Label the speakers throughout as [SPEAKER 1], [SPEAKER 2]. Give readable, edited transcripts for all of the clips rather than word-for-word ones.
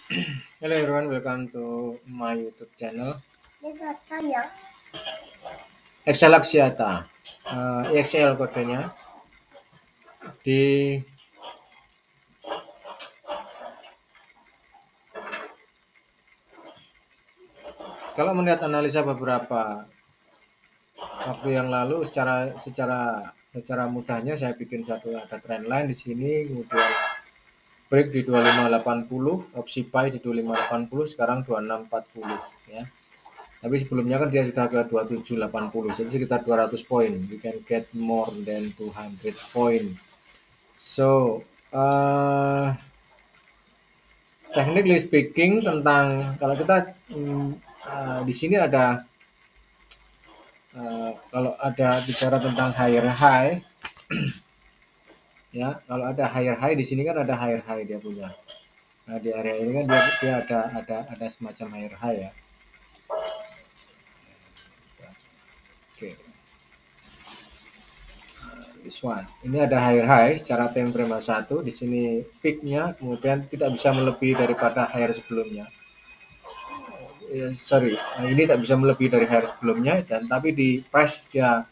[SPEAKER 1] Hello everyone, welcome to my YouTube channel. Excel Axiata, EXL kodenya. Di kalau melihat analisa beberapa waktu yang lalu, secara mudahnya saya bikin satu ada trend line di sini, kemudian break di 2580, opsi buy di 2580, sekarang 2640 ya. Tapi sebelumnya kan dia sudah ke 2780, jadi sekitar 200 poin. We can get more than 200 poin. So, technically speaking tentang kalau kita di sini ada kalau ada bicara tentang higher high ya, kalau ada higher high di sini kan ada higher high dia punya. Nah, di area ini kan dia ada semacam higher high ya. Oke. This one. Ini ada higher high secara time frame 1 di sini peaknya, kemudian tidak bisa melebihi daripada higher sebelumnya. Sorry, ini tak bisa melebihi dari higher sebelumnya, dan tapi di price dia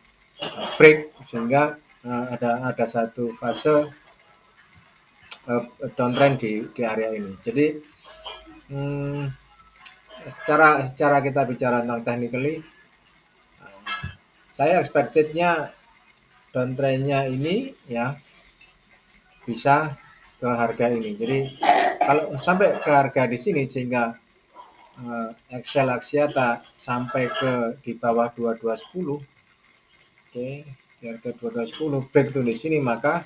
[SPEAKER 1] break sehingga ada satu fase downtrend di area ini. Jadi secara kita bicara tentang technically, saya expectednya downtrendnya ini ya bisa ke harga ini. Jadi kalau sampai ke harga di sini sehingga Excel Axiata sampai ke di bawah 2210, oke, di harga 2210 break tuh di sini, maka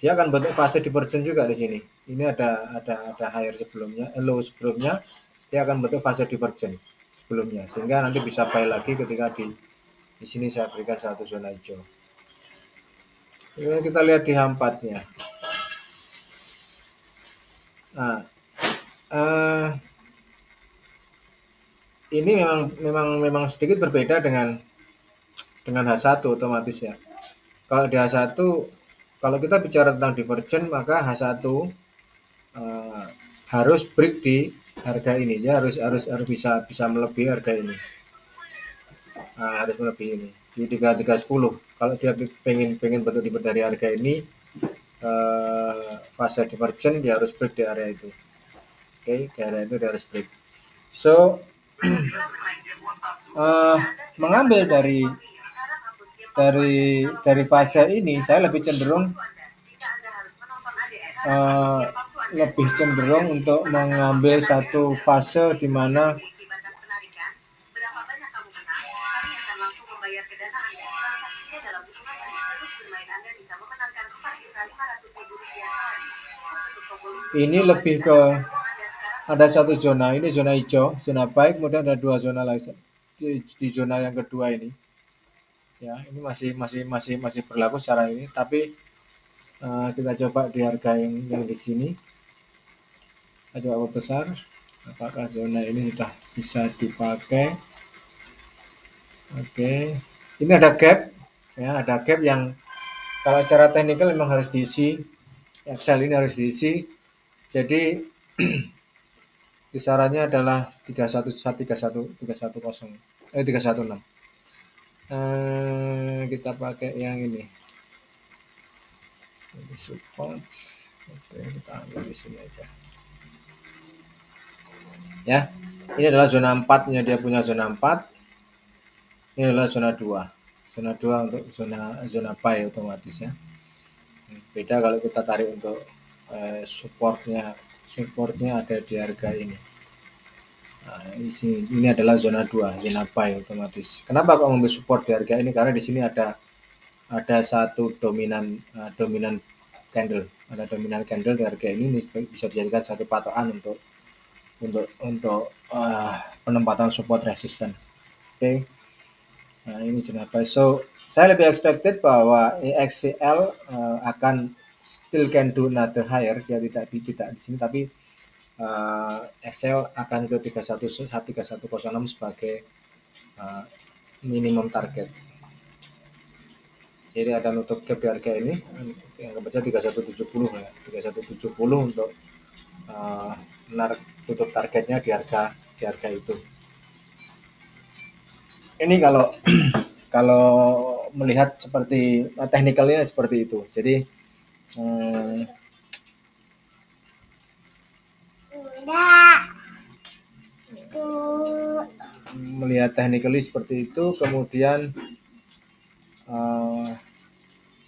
[SPEAKER 1] dia akan bentuk fase divergence juga di sini. Ini ada higher sebelumnya, low sebelumnya, dia akan bentuk fase divergence sebelumnya, sehingga nanti bisa buy lagi ketika di sini saya berikan satu zona hijau. Ini kita lihat di H4-nya. Nah, ini memang sedikit berbeda dengan H1 otomatis ya. Kalau di H1, kalau kita bicara tentang divergent, maka H1 harus break di harga ini ya, harus bisa melebihi harga ini. Harus melebihi ini di 3310. Kalau dia pengen bentuk dari harga ini, fase divergent dia harus break di area itu. Oke, di area itu dia harus break. So, mengambil dari fase ini, saya lebih cenderung untuk mengambil satu fase di mana ini lebih ke ada satu zona, ini zona hijau, zona buy, kemudian ada dua zona lagi di zona yang kedua ini. Ya, ini masih berlaku secara ini, tapi kita coba di harga yang di sini. Kita coba besar, apakah zona ini sudah bisa dipakai. Oke, ini ada gap ya, ada gap yang kalau secara teknikal memang harus diisi. Excel ini harus diisi. Jadi kisarannya adalah 316. Kita pakai yang ini. Ini support. Oke, kita ambil di sini aja. Ya, ini adalah zona 4-nya, dia punya zona 4. Ini adalah zona 2. Zona 2 untuk zona buy otomatis ya. Beda kalau kita tarik untuk supportnya ada di harga ini. Nah, ini adalah zona 2, zona buy otomatis. Kenapa kok mengambil support di harga ini? Karena di sini ada satu dominan candle, ada dominan candle di harga ini bisa dijadikan satu patokan untuk penempatan support resisten. Oke. Nah, ini zona buy. So, saya lebih expected bahwa EXCL akan still can do another higher, dia tidak di sini, tapi Excel akan ke 3106 sebagai minimum target. Jadi ada nutup gap di harga ini yang kebaca 3170 ya, 3170 untuk tutup targetnya di harga itu. Ini kalau kalau melihat seperti teknikalnya seperti itu. Jadi melihat technically seperti itu, kemudian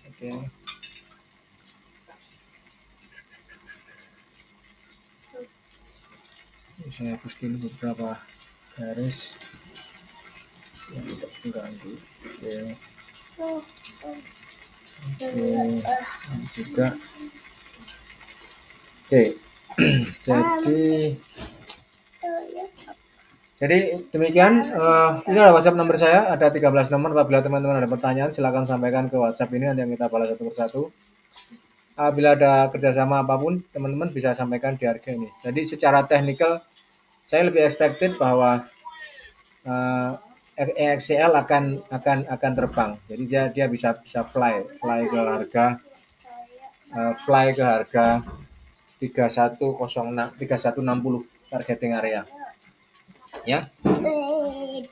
[SPEAKER 1] oke. Saya hapus dulu beberapa garis yang tidak mengganggu. Oke, juga. Oke, jadi demikian. Ini adalah WhatsApp nomor saya, ada 13 nomor. Apabila teman-teman ada pertanyaan, silakan sampaikan ke WhatsApp ini, nanti yang kita balas satu persatu. Apabila ada kerjasama apapun, teman-teman bisa sampaikan di harga ini. Jadi secara teknikal, saya lebih expected bahwa EXCL akan terbang. Jadi dia bisa fly ke harga 3160 targeting area. Ya.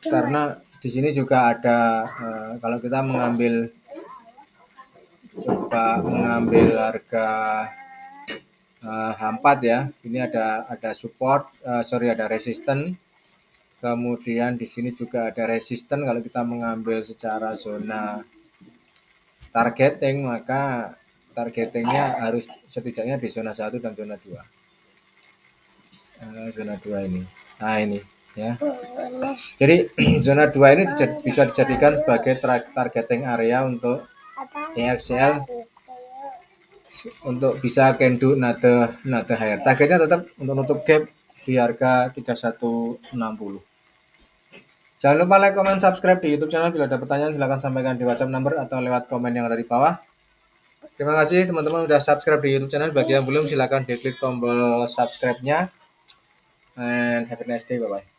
[SPEAKER 1] Karena di sini juga ada kalau kita mengambil harga H4 ya, ini ada support, ada resisten. Kemudian di sini juga ada resisten. Kalau kita mengambil secara zona targeting, maka targetingnya harus setidaknya di zona 1 dan zona 2. Zona 2 ini. Nah ini ya. Jadi zona 2 ini bisa dijadikan sebagai targeting area untuk EXCL untuk bisa can do another higher. Targetnya tetap untuk nutup gap di harga 3160. Jangan lupa like, comment, subscribe di YouTube channel. Bila ada pertanyaan silahkan sampaikan di WhatsApp number atau lewat komen yang ada di bawah. Terima kasih teman-teman sudah subscribe di YouTube channel. Bagi yang belum silahkan diklik tombol subscribe-nya. And have a nice day. Bye-bye.